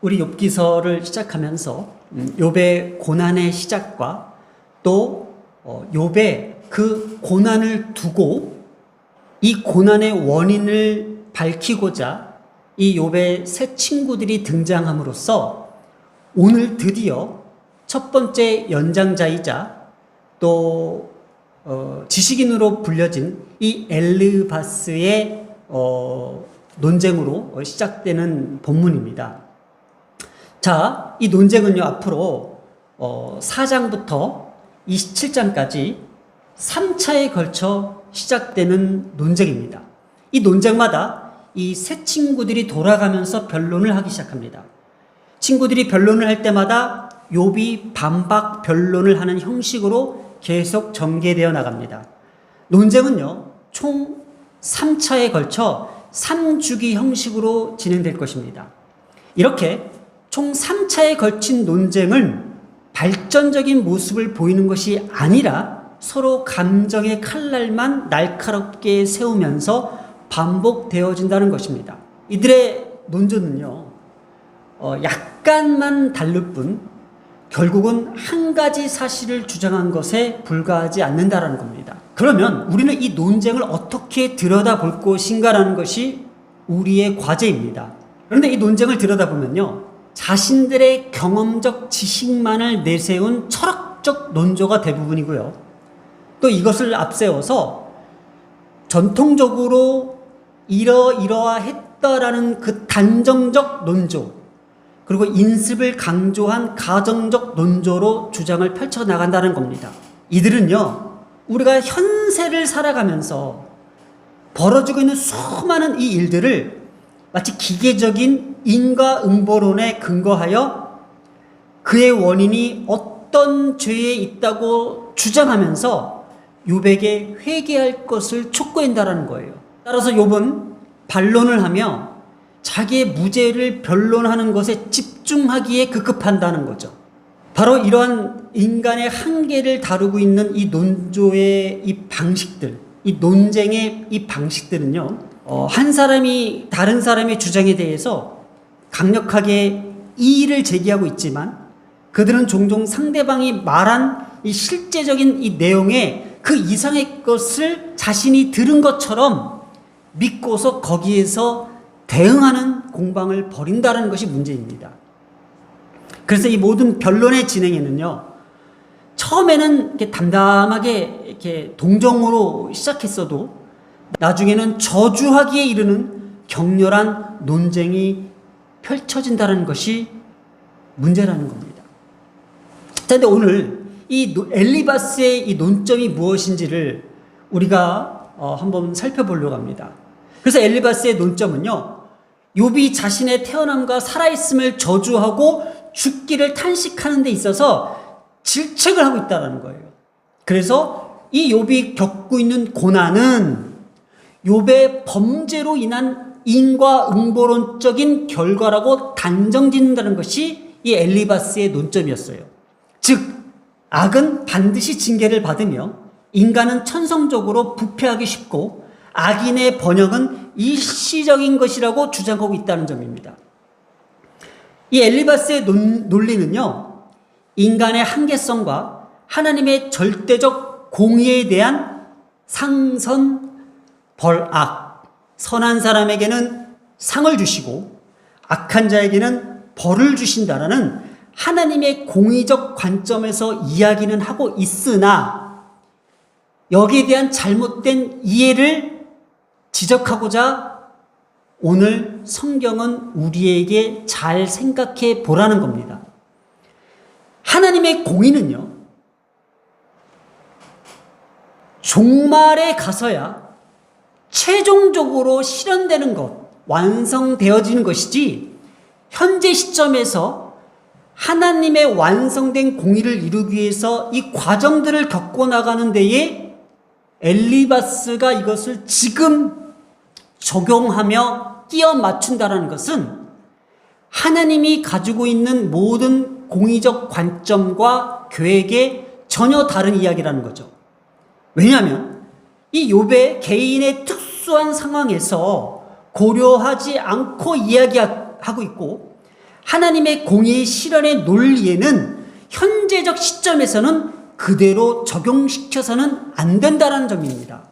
우리 욥기서를 시작하면서 욥의 고난의 시작과 또 욥의 그 고난을 두고 이 고난의 원인을 밝히고자 이 욥의 새 친구들이 등장함으로써 오늘 드디어 첫 번째 연장자이자 또 지식인으로 불려진 이 엘르바스의 논쟁으로 시작되는 본문입니다. 자, 이 논쟁은요, 앞으로 4장부터 27장까지 3차에 걸쳐 시작되는 논쟁입니다. 이 논쟁마다 이 새 친구들이 돌아가면서 변론을 하기 시작합니다. 친구들이 변론을 할 때마다 욥이 반박 변론을 하는 형식으로 계속 전개되어 나갑니다. 논쟁은요, 총 3차에 걸쳐 3주기 형식으로 진행될 것입니다. 이렇게 총 3차에 걸친 논쟁은 발전적인 모습을 보이는 것이 아니라 서로 감정의 칼날만 날카롭게 세우면서 반복되어진다는 것입니다. 이들의 논조는요, 약간만 다를 뿐 결국은 한 가지 사실을 주장한 것에 불과하지 않는다는 겁니다. 그러면 우리는 이 논쟁을 어떻게 들여다볼 것인가라는 것이 우리의 과제입니다. 그런데 이 논쟁을 들여다보면요, 자신들의 경험적 지식만을 내세운 철학적 논조가 대부분이고요. 또 이것을 앞세워서 전통적으로 이러이러했다라는 그 단정적 논조, 그리고 인습을 강조한 가정적 논조로 주장을 펼쳐나간다는 겁니다. 이들은요, 우리가 현세를 살아가면서 벌어지고 있는 수많은 이 일들을 마치 기계적인 인과응보론에 근거하여 그의 원인이 어떤 죄에 있다고 주장하면서 욥에게 회개할 것을 촉구한다는 거예요. 따라서 욥은 반론을 하며 자기의 무죄를 변론하는 것에 집중하기에 급급한다는 거죠. 바로 이러한 인간의 한계를 다루고 있는 이 논조의 이 방식들, 이 논쟁의 이 방식들은요, 한 사람이 다른 사람의 주장에 대해서 강력하게 이의를 제기하고 있지만 그들은 종종 상대방이 말한 이 실제적인 이 내용에 그 이상의 것을 자신이 들은 것처럼 믿고서 거기에서 대응하는 공방을 벌인다는 것이 문제입니다. 그래서 이 모든 변론의 진행에는요, 처음에는 이렇게 담담하게 이렇게 동정으로 시작했어도 나중에는 저주하기에 이르는 격렬한 논쟁이 펼쳐진다는 것이 문제라는 겁니다. 자, 근데 오늘 이 엘리바스의 이 논점이 무엇인지를 우리가 한번 살펴보려고 합니다. 그래서 엘리바스의 논점은요, 욥이 자신의 태어남과 살아있음을 저주하고 죽기를 탄식하는 데 있어서 질책을 하고 있다는 거예요. 그래서 이 욥이 겪고 있는 고난은 욥의 범죄로 인한 인과응보론적인 결과라고 단정짓는다는 것이 이 엘리바스의 논점이었어요. 즉, 악은 반드시 징계를 받으며 인간은 천성적으로 부패하기 쉽고 악인의 번영은 일시적인 것이라고 주장하고 있다는 점입니다. 이 엘리바스의 논리는요, 인간의 한계성과 하나님의 절대적 공의에 대한 상선, 벌악, 선한 사람에게는 상을 주시고 악한 자에게는 벌을 주신다라는 하나님의 공의적 관점에서 이야기는 하고 있으나 여기에 대한 잘못된 이해를 지적하고자 오늘 성경은 우리에게 잘 생각해 보라는 겁니다. 하나님의 공의는요, 종말에 가서야 최종적으로 실현되는 것, 완성되어지는 것이지 현재 시점에서 하나님의 완성된 공의를 이루기 위해서 이 과정들을 겪고 나가는 데에 엘리바스가 이것을 지금 적용하며 끼워 맞춘다는 것은 하나님이 가지고 있는 모든 공의적 관점과 계획에 전혀 다른 이야기라는 거죠. 왜냐하면 이 욥의 개인의 특수한 상황에서 고려하지 않고 이야기하는 시작하고 있고, 하나님의 공의 실현의 논리에는 현재적 시점에서는 그대로 적용시켜서는 안 된다는 점입니다.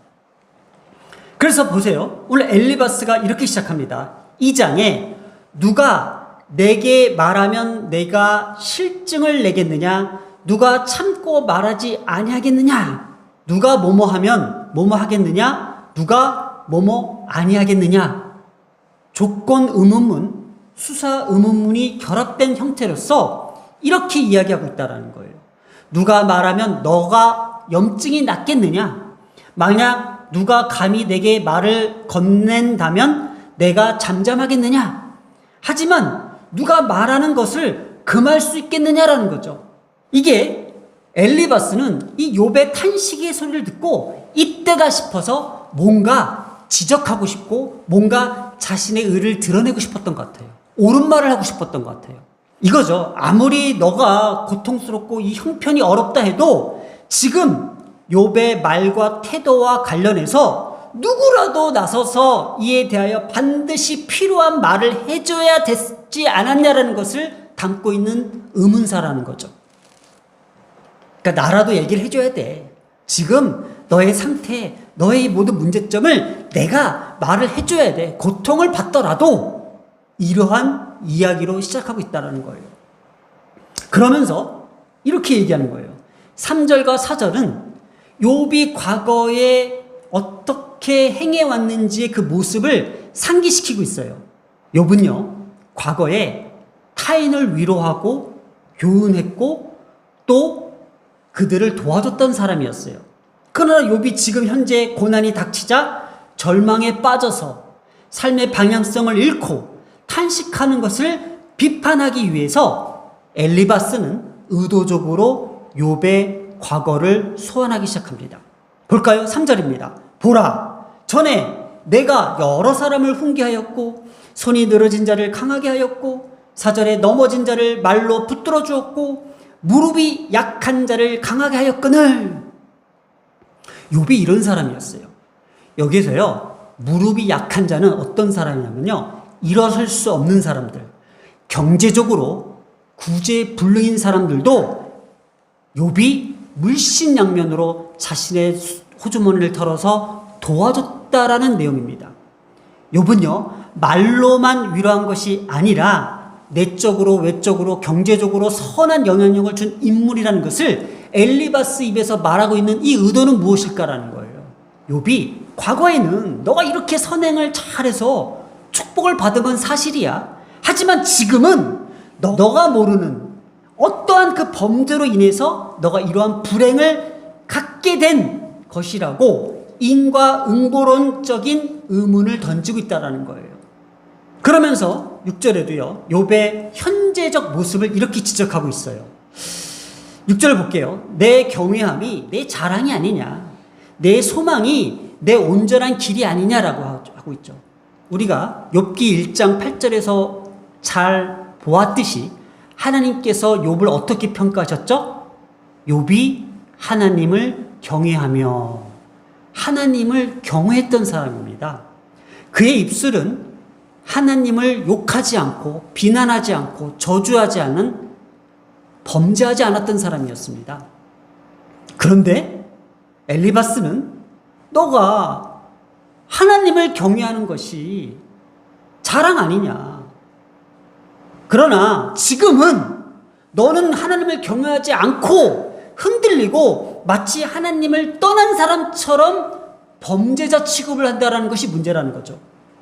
그래서 보세요. 오늘 엘리바스가 이렇게 시작합니다. 2장에 누가 내게 말하면 내가 실증을 내겠느냐? 누가 참고 말하지 아니하겠느냐? 누가 뭐뭐 하면 뭐뭐 하겠느냐? 누가 뭐뭐 아니하겠느냐? 조건 의문문, 수사 의문문이 결합된 형태로서 이렇게 이야기하고 있다는 거예요. 누가 말하면 너가 염증이 낫겠느냐? 만약 누가 감히 내게 말을 건넨다면 내가 잠잠하겠느냐? 하지만 누가 말하는 것을 금할 수 있겠느냐라는 거죠. 이게 엘리바스는 이 욥의 탄식의 소리를 듣고 이때다 싶어서 뭔가 지적하고 싶고 뭔가 자신의 의를 드러내고 싶었던 것 같아요. 옳은 말을 하고 싶었던 것 같아요. 이거죠. 아무리 너가 고통스럽고 이 형편이 어렵다 해도 지금 욥의 말과 태도와 관련해서 누구라도 나서서 이에 대하여 반드시 필요한 말을 해줘야 됐지 않았냐라는 것을 담고 있는 의문사라는 거죠. 그러니까 나라도 얘기를 해줘야 돼. 지금 너의 상태, 너의 모든 문제점을 내가 말을 해줘야 돼. 고통을 받더라도 이러한 이야기로 시작하고 있다는 거예요. 그러면서 이렇게 얘기하는 거예요. 3절과 4절은 욥이 과거에 어떻게 행해왔는지의 그 모습을 상기시키고 있어요. 욥은요, 과거에 타인을 위로하고 교훈했고 또 그들을 도와줬던 사람이었어요. 그러나 욥이 지금 현재 고난이 닥치자 절망에 빠져서 삶의 방향성을 잃고 탄식하는 것을 비판하기 위해서 엘리바스는 의도적으로 욥의 과거를 소환하기 시작합니다. 볼까요? 3절입니다. 보라, 전에 내가 여러 사람을 훈계하였고 손이 늘어진 자를 강하게 하였고 4절에 넘어진 자를 말로 붙들어 주었고 무릎이 약한 자를 강하게 하였거늘. 욥이 이런 사람이었어요. 여기서요, 무릎이 약한 자는 어떤 사람이냐면요, 일어설 수 없는 사람들, 경제적으로 구제불능인 사람들도 욥이 물신양면으로 자신의 호주머니를 털어서 도와줬다라는 내용입니다. 욥은요, 말로만 위로한 것이 아니라 내적으로 외적으로 경제적으로 선한 영향력을 준 인물이라는 것을 엘리바스 입에서 말하고 있는 이 의도는 무엇일까라는 거예요. 욥이 과거에는 너가 이렇게 선행을 잘해서 축복을 받은 건 사실이야. 하지만 지금은 너가 모르는 어떠한 그 범죄로 인해서 너가 이러한 불행을 갖게 된 것이라고 인과응보론적인 의문을 던지고 있다는 거예요. 그러면서 6절에도요, 욥의 현재적 모습을 이렇게 지적하고 있어요. 6절 볼게요. 내 경외함이 내 자랑이 아니냐, 내 소망이 내 온전한 길이 아니냐라고 하고 있죠. 우리가 욥기 1장 8절에서 잘 보았듯이 하나님께서 욥을 어떻게 평가하셨죠? 욥이 하나님을 경외하며 하나님을 경외했던 사람입니다. 그의 입술은 하나님을 욕하지 않고 비난하지 않고 저주하지 않은, 범죄하지 않았던 사람이었습니다. 그런데 엘리바스는 너가 하나님을 경외하는 것이 자랑 아니냐, 그러나 지금은 너는 하나님을 경외하지 않고 흔들리고 마치 하나님을 떠난 사람처럼 범죄자 취급을 한다는 것이 문제라는 거죠.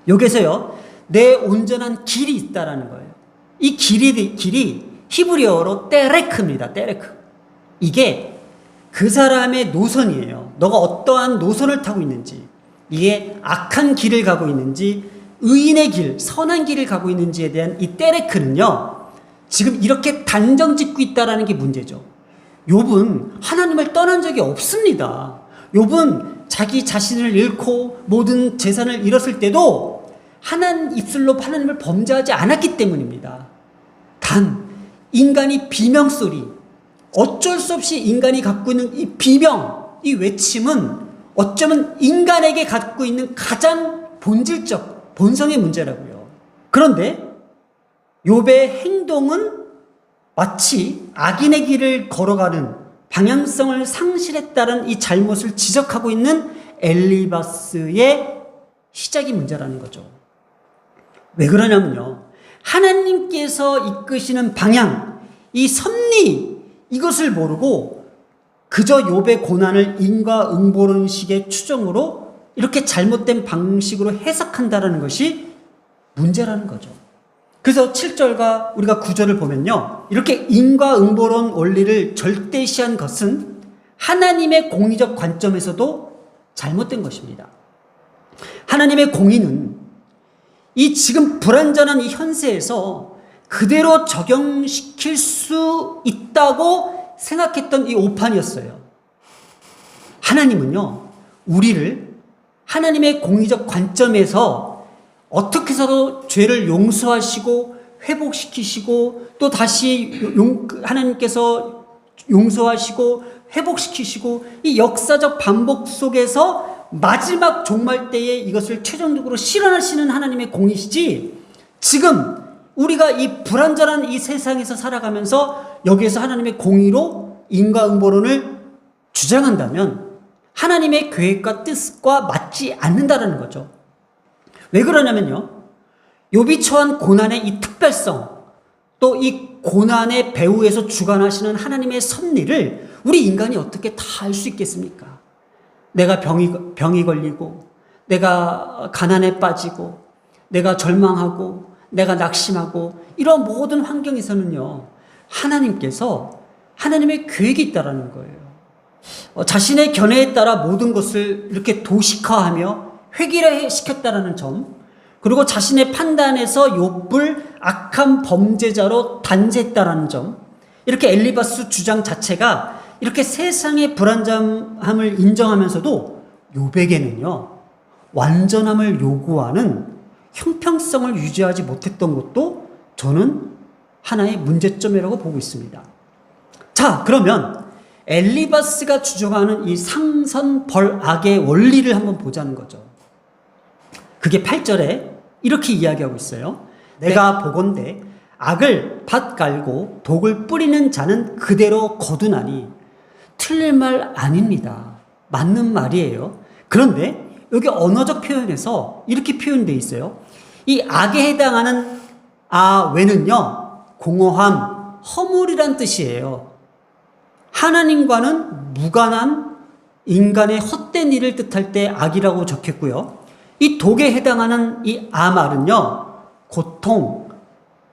여기서요, 내 온전한 길이 있다라는 거예요. 이 길이 히브리어로 떼레크입니다. 떼레크. 이게 그 사람의 노선이에요. 너가 어떠한 노선을 타고 있는지, 이게 악한 길을 가고 있는지 의인의 길, 선한 길을 가고 있는지에 대한 이 떼레크는요, 지금 이렇게 단정 짓고 있다라는 게 문제죠. 욥은 하나님을 떠난 적이 없습니다. 욥은 자기 자신을 잃고 모든 재산을 잃었을 때도 입술로 하나님을 범죄하지 않았기 때문입니다. 단 인간이 비명소리, 어쩔 수 없이 인간이 갖고 있는 이 비명, 이 외침은 어쩌면 인간에게 갖고 있는 가장 본질적 본성의 문제라고요. 그런데 욥의 행동은 마치 악인의 길을 걸어가는 방향성을 상실했다는 이 잘못을 지적하고 있는 엘리바스의 시작이 문제라는 거죠. 왜 그러냐면요, 하나님께서 이끄시는 방향, 이 섭리, 이것을 모르고 그저 욥의 고난을 인과응보론식의 추정으로 이렇게 잘못된 방식으로 해석한다는 것이 문제라는 거죠. 그래서 7절과 우리가 9절을 보면요, 이렇게 인과응보론 원리를 절대시한 것은 하나님의 공의적 관점에서도 잘못된 것입니다. 하나님의 공의는 이 지금 불완전한 이 현세에서 그대로 적용시킬 수 있다고 생각했던 이 오판이었어요. 하나님은요, 우리를 하나님의 공의적 관점에서 어떻게 해서도 죄를 용서하시고 회복시키시고 또 다시 하나님께서 용서하시고 회복시키시고 이 역사적 반복 속에서 마지막 종말 때에 이것을 최종적으로 실현하시는 하나님의 공이시지, 지금 우리가 이 불완전한 이 세상에서 살아가면서 여기에서 하나님의 공의로 인과응보론을 주장한다면 하나님의 계획과 뜻과 맞지 않는다는 거죠. 왜 그러냐면요, 욥이 처한 고난의 이 특별성, 또 이 고난의 배후에서 주관하시는 하나님의 섭리를 우리 인간이 어떻게 다 알 수 있겠습니까? 내가 병이 걸리고, 내가 가난에 빠지고, 내가 절망하고, 내가 낙심하고, 이런 모든 환경에서는요, 하나님께서 하나님의 계획이 있다라는 거예요. 자신의 견해에 따라 모든 것을 이렇게 도식화하며 획일화시켰다라는 점, 그리고 자신의 판단에서 욥을 악한 범죄자로 단죄했다라는 점, 이렇게 엘리바스 주장 자체가 이렇게 세상의 불완전함을 인정하면서도 욥에게는요, 완전함을 요구하는 형평성을 유지하지 못했던 것도 저는 하나의 문제점이라고 보고 있습니다. 자, 그러면 엘리바스가 주장하는 이 상선벌악의 원리를 한번 보자는 거죠. 그게 8절에 이렇게 이야기하고 있어요. 내가 보건대 악을 밭 갈고 독을 뿌리는 자는 그대로 거두나니. 틀릴 말 아닙니다. 맞는 말이에요. 그런데 여기 언어적 표현에서 이렇게 표현되어 있어요. 이 악에 해당하는 외는요, 공허함, 허물이란 뜻이에요. 하나님과는 무관한 인간의 헛된 일을 뜻할 때 악이라고 적혔고요. 이 독에 해당하는 이 말은요, 고통,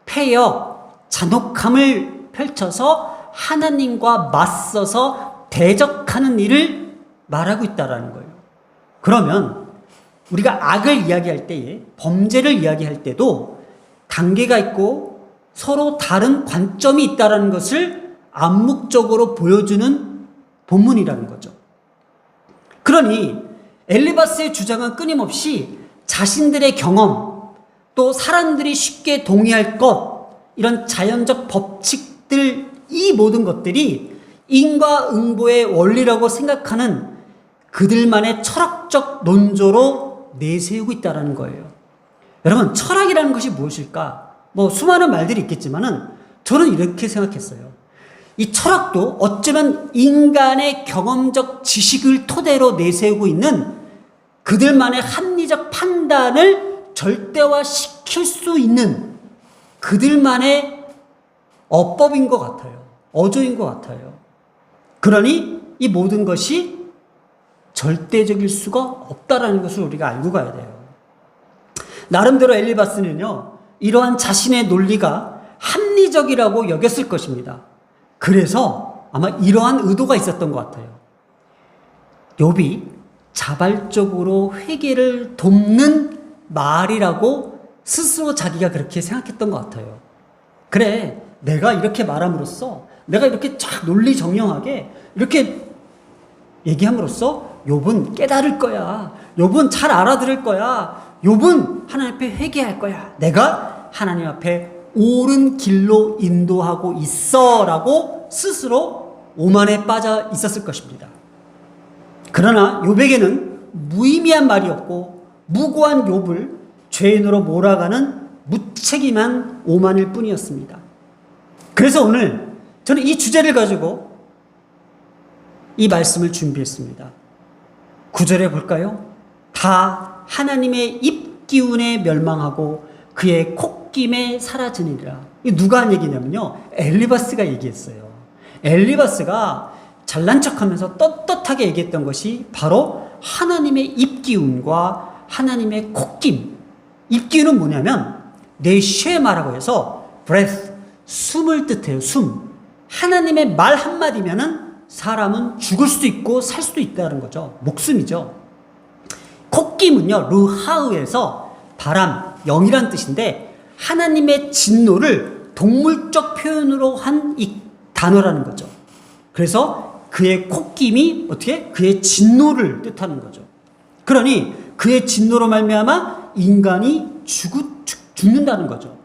폐역, 잔혹함을 펼쳐서 하나님과 맞서서 대적하는 일을 말하고 있다는 거예요. 그러면 우리가 악을 이야기할 때에, 범죄를 이야기할 때도 단계가 있고 서로 다른 관점이 있다는 것을 암묵적으로 보여주는 본문이라는 거죠. 그러니 엘리바스의 주장은 끊임없이 자신들의 경험, 또 사람들이 쉽게 동의할 것, 이런 자연적 법칙들, 이 모든 것들이 인과응보의 원리라고 생각하는 그들만의 철학적 논조로 내세우고 있다는 거예요. 여러분, 철학이라는 것이 무엇일까? 수많은 말들이 있겠지만은 저는 이렇게 생각했어요. 이 철학도 어쩌면 인간의 경험적 지식을 토대로 내세우고 있는 그들만의 합리적 판단을 절대화시킬 수 있는 그들만의 어법인 것 같아요. 어조인 것 같아요. 그러니 이 모든 것이 절대적일 수가 없다라는 것을 우리가 알고 가야 돼요. 나름대로 엘리바스는요, 이러한 자신의 논리가 합리적이라고 여겼을 것입니다. 그래서 아마 이러한 의도가 있었던 것 같아요. 욥이 자발적으로 회개를 돕는 말이라고 스스로 자기가 그렇게 생각했던 것 같아요. 그래, 내가 이렇게 말함으로써, 내가 이렇게 쫙 논리정연하게 이렇게 얘기함으로써 욥은 깨달을 거야. 욥은 잘 알아들을 거야. 욥은 하나님 앞에 회개할 거야. 내가 하나님 앞에 옳은 길로 인도하고 있어라고 스스로 오만에 빠져 있었을 것입니다. 그러나 욥에게는 무의미한 말이었고 무고한 욥을 죄인으로 몰아가는 무책임한 오만일 뿐이었습니다. 그래서 오늘 저는 이 주제를 가지고 이 말씀을 준비했습니다. 9절에 볼까요? 다 하나님의 입기운에 멸망하고 그의 콧김에 사라지니라. 이 누가 한 얘기냐면요, 엘리바스가 얘기했어요. 엘리바스가 잘난 척하면서 떳떳하게 얘기했던 것이 바로 하나님의 입기운과 하나님의 콧김. 입기운은 뭐냐면 네쉐마라고 해서 breath, 숨을 뜻해요. 숨. 하나님의 말 한마디면은 사람은 죽을 수도 있고 살 수도 있다는 거죠. 목숨이죠. 콧김은요, 르하우에서 바람, 영이란 뜻인데 하나님의 진노를 동물적 표현으로 한 이 단어라는 거죠. 그래서 그의 콧김이 어떻게? 그의 진노를 뜻하는 거죠. 그러니 그의 진노로 말미암아 인간이 죽는다는 거죠.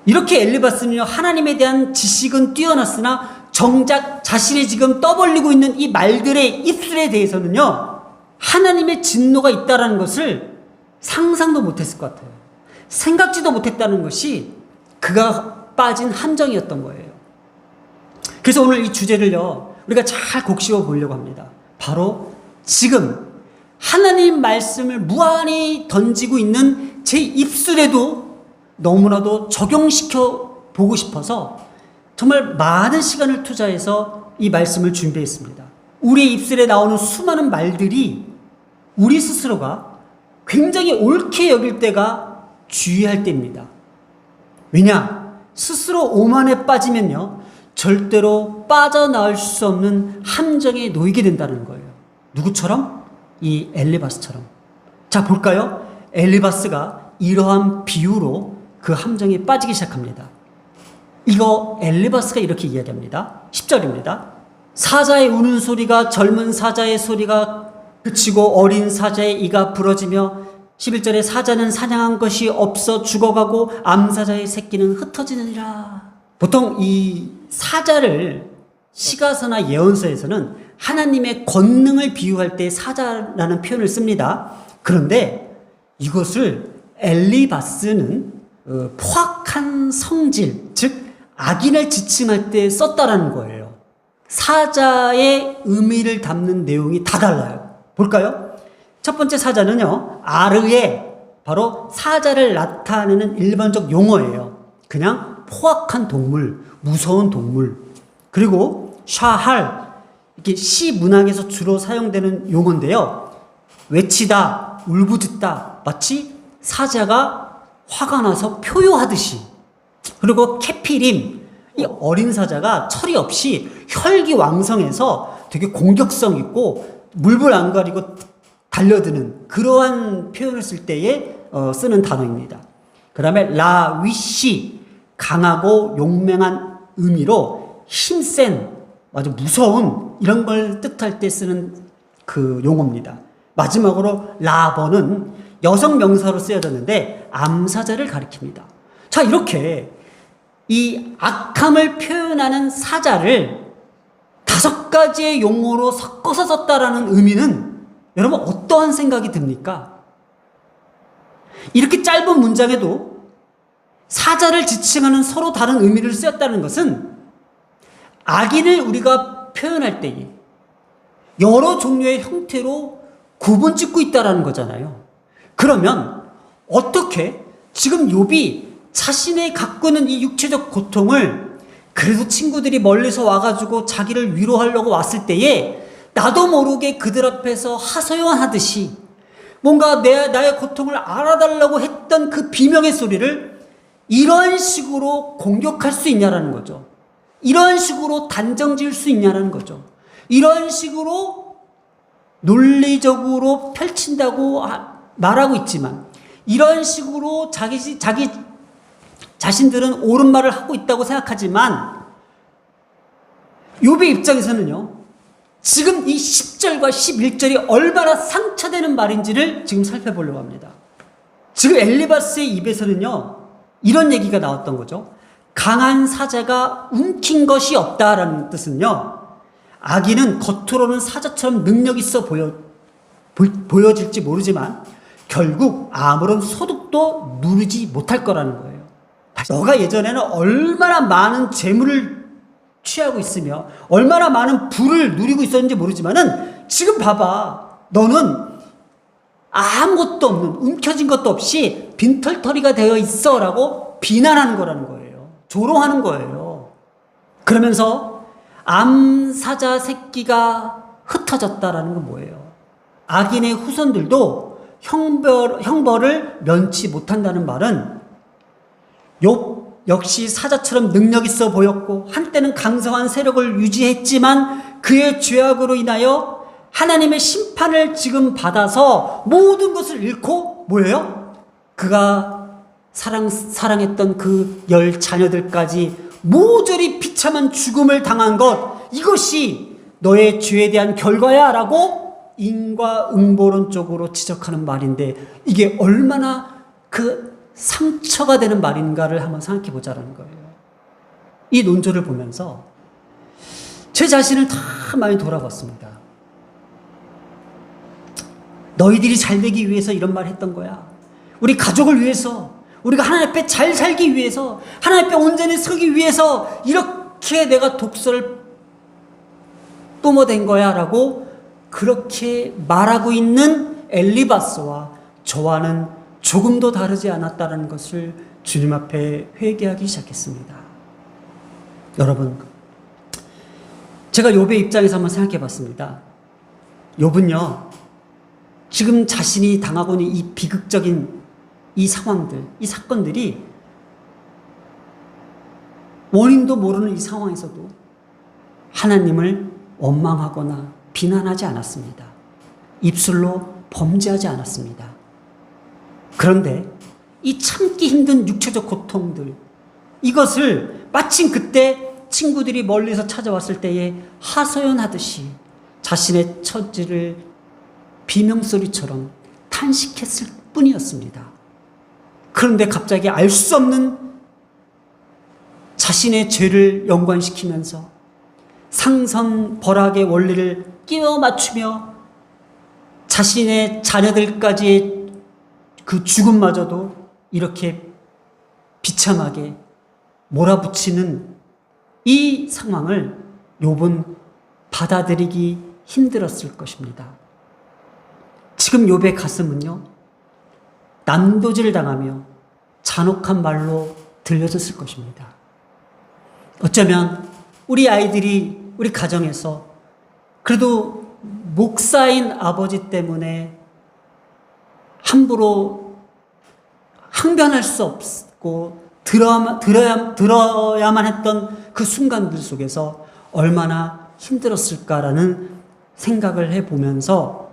이렇게 엘리바스는요, 하나님에 대한 지식은 뛰어났으나 정작 자신이 지금 떠벌리고 있는 이 말들의 입술에 대해서는요, 하나님의 진노가 있다는 것을 상상도 못했을 것 같아요. 생각지도 못했다는 것이 그가 빠진 함정이었던 거예요. 그래서 오늘 이 주제를요, 우리가 잘 곡씹어 보려고 합니다. 바로 지금 하나님 말씀을 무한히 던지고 있는 제 입술에도 너무나도 적용시켜 보고 싶어서 정말 많은 시간을 투자해서 이 말씀을 준비했습니다. 우리의 입술에 나오는 수많은 말들이 우리 스스로가 굉장히 옳게 여길 때가 주의할 때입니다. 왜냐? 스스로 오만에 빠지면요, 절대로 빠져나올 수 없는 함정에 놓이게 된다는 거예요. 누구처럼? 이 엘리바스처럼. 자, 볼까요? 엘리바스가 이러한 비유로 그 함정에 빠지기 시작합니다. 이거 엘리바스가 이렇게 이야기합니다. 10절입니다. 사자의 우는 소리가 젊은 사자의 소리가 그치고 어린 사자의 이가 부러지며 11절에 사자는 사냥한 것이 없어 죽어가고 암사자의 새끼는 흩어지느니라. 보통 이 사자를 시가서나 예언서에서는 하나님의 권능을 비유할 때 사자라는 표현을 씁니다. 그런데 이것을 엘리바스는 포악한 성질, 즉 악인을 지칭할 때 썼다라는 거예요. 사자의 의미를 담는 내용이 다 달라요. 볼까요? 첫 번째 사자는요, 아르에 바로 사자를 나타내는 일반적 용어예요. 그냥 포악한 동물, 무서운 동물. 그리고 샤할, 이렇게 시 문학에서 주로 사용되는 용어인데요. 외치다, 울부짖다, 마치 사자가 화가 나서 표효하듯이. 그리고 케피림, 이 어린 사자가 철이 없이 혈기왕성해서 되게 공격성 있고 물불 안 가리고 달려드는 그러한 표현을 쓸 때에 쓰는 단어입니다. 그 다음에 라위시, 강하고 용맹한 의미로 힘센, 아주 무서운 이런 걸 뜻할 때 쓰는 그 용어입니다. 마지막으로 라버는 여성 명사로 쓰여졌는데 암사자를 가리킵니다. 자, 이렇게 이 악함을 표현하는 사자를 5가지의 용어로 섞어서 썼다라는 의미는 여러분 어떠한 생각이 듭니까? 이렇게 짧은 문장에도 사자를 지칭하는 서로 다른 의미를 쓰였다는 것은 악인을 우리가 표현할 때에 여러 종류의 형태로 구분짓고 있다는 거잖아요. 그러면 어떻게 지금 욥이 자신의 갖고 있는 이 육체적 고통을 그래도 친구들이 멀리서 와가지고 자기를 위로하려고 왔을 때에 나도 모르게 그들 앞에서 하소연하듯이 뭔가 나의 고통을 알아달라고 했던 그 비명의 소리를 이런 식으로 공격할 수 있냐라는 거죠. 이런 식으로 단정 지을 수 있냐라는 거죠. 이런 식으로 논리적으로 펼친다고 말하고 있지만 이런 식으로 자기 자신들은 옳은 말을 하고 있다고 생각하지만 욥의 입장에서는요, 지금 이 10절과 11절이 얼마나 상처되는 말인지를 지금 살펴보려고 합니다. 지금 엘리바스의 입에서는요, 이런 얘기가 나왔던 거죠. 강한 사자가 움킨 것이 없다라는 뜻은요, 악인은 겉으로는 사자처럼 능력 있어 보여질지 모르지만 결국 아무런 소득도 누리지 못할 거라는 거예요. 너가 예전에는 얼마나 많은 재물을 취하고 있으며 얼마나 많은 부를 누리고 있었는지 모르지만은 지금 봐봐. 너는 아무것도 없는, 움켜진 것도 없이 빈털터리가 되어 있어 라고 비난하는 거라는 거예요. 조롱하는 거예요. 그러면서 암사자 새끼가 흩어졌다라는 건 뭐예요? 악인의 후손들도 형벌을 면치 못한다는 말은 욥 역시 사자처럼 능력 있어 보였고 한때는 강성한 세력을 유지했지만 그의 죄악으로 인하여 하나님의 심판을 지금 받아서 모든 것을 잃고 뭐예요? 그가 사랑했던 그 10 자녀들까지 모조리 비참한 죽음을 당한 것, 이것이 너의 죄에 대한 결과야 라고 인과응보론적으로 지적하는 말인데 이게 얼마나 그 상처가 되는 말인가를 한번 생각해 보자라는 거예요. 이 논조를 보면서 제 자신을 다 많이 돌아봤습니다. 너희들이 잘 되기 위해서 이런 말 했던 거야. 우리 가족을 위해서, 우리가 하나님 앞에 잘 살기 위해서, 하나님 앞에 온전히 서기 위해서 이렇게 내가 독서를 뿜어댄 거야 라고 그렇게 말하고 있는 엘리바스와 저와는 조금도 다르지 않았다는 것을 주님 앞에 회개하기 시작했습니다. 여러분, 제가 욥의 입장에서 한번 생각해 봤습니다. 욥은요, 지금 자신이 당하고 있는 이 비극적인 이 상황들, 이 사건들이 원인도 모르는 이 상황에서도 하나님을 원망하거나 비난하지 않았습니다. 입술로 범죄하지 않았습니다. 그런데 이 참기 힘든 육체적 고통들, 이것을 마침 그때 친구들이 멀리서 찾아왔을 때에 하소연하듯이 자신의 처지를 비명소리처럼 탄식했을 뿐이었습니다. 그런데 갑자기 알 수 없는 자신의 죄를 연관시키면서 상선벌악의 원리를 끼워 맞추며 자신의 자녀들까지의 그 죽음마저도 이렇게 비참하게 몰아붙이는 이 상황을 욥은 받아들이기 힘들었을 것입니다. 지금 욥의 가슴은요, 난도질을 당하며 잔혹한 말로 들려졌을 것입니다. 어쩌면 우리 아이들이 우리 가정에서 그래도 목사인 아버지 때문에 함부로 항변할 수 없고 들어야만 했던 그 순간들 속에서 얼마나 힘들었을까라는 생각을 해보면서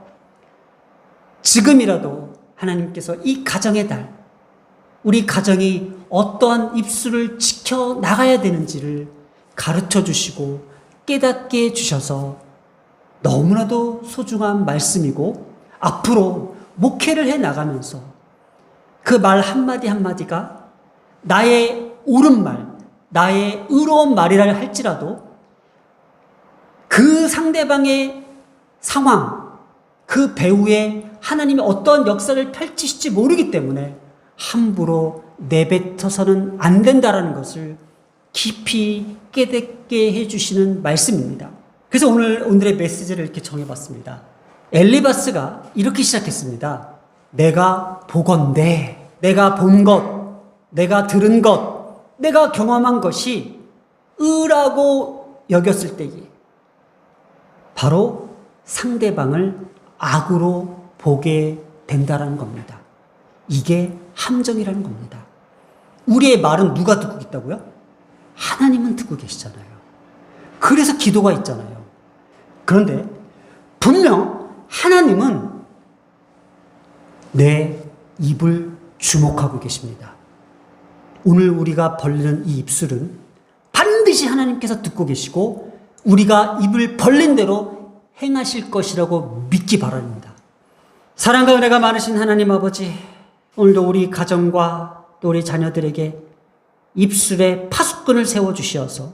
지금이라도 하나님께서 이 가정의 달, 우리 가정이 어떠한 입술을 지켜 나가야 되는지를 가르쳐 주시고 깨닫게 해주셔서 너무나도 소중한 말씀이고 앞으로 목회를 해 나가면서 그 말 한마디 한마디가 나의 옳은 말, 나의 의로운 말이라 할지라도 그 상대방의 상황, 그 배후에 하나님이 어떤 역사를 펼치실지 모르기 때문에 함부로 내뱉어서는 안 된다라는 것을 깊이 깨닫게 해주시는 말씀입니다. 그래서 오늘의 메시지를 이렇게 정해봤습니다. 엘리바스가 이렇게 시작했습니다. 내가 보건대, 내가 본 것, 내가 들은 것, 내가 경험한 것이 의라고 여겼을 때에 바로 상대방을 악으로 보게 된다라는 겁니다. 이게 함정이라는 겁니다. 우리의 말은 누가 듣고 있다고요? 하나님은 듣고 계시잖아요. 그래서 기도가 있잖아요. 그런데 분명 하나님은 내 입을 주목하고 계십니다. 오늘 우리가 벌리는 이 입술은 반드시 하나님께서 듣고 계시고 우리가 입을 벌린 대로 행하실 것이라고 믿기 바랍니다. 사랑과 은혜가 많으신 하나님 아버지, 오늘도 우리 가정과 또 우리 자녀들에게 입술에 파수꾼을 세워주시어서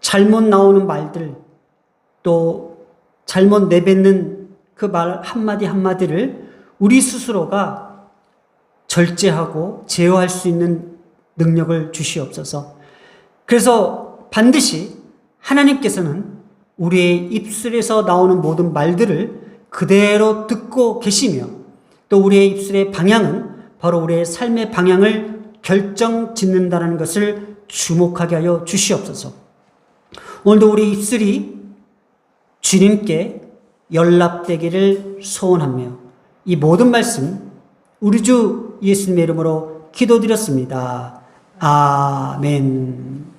잘못 나오는 말들, 또 잘못 내뱉는 그 말 한마디 한마디를 우리 스스로가 절제하고 제어할 수 있는 능력을 주시옵소서. 그래서 반드시 하나님께서는 우리의 입술에서 나오는 모든 말들을 그대로 듣고 계시며 또 우리의 입술의 방향은 바로 우리의 삶의 방향을 결정짓는다는 것을 주목하게 하여 주시옵소서. 오늘도 우리 입술이 주님께 연락되기를 소원하며 이 모든 말씀 우리 주 예수님의 이름으로 기도드렸습니다. 아멘.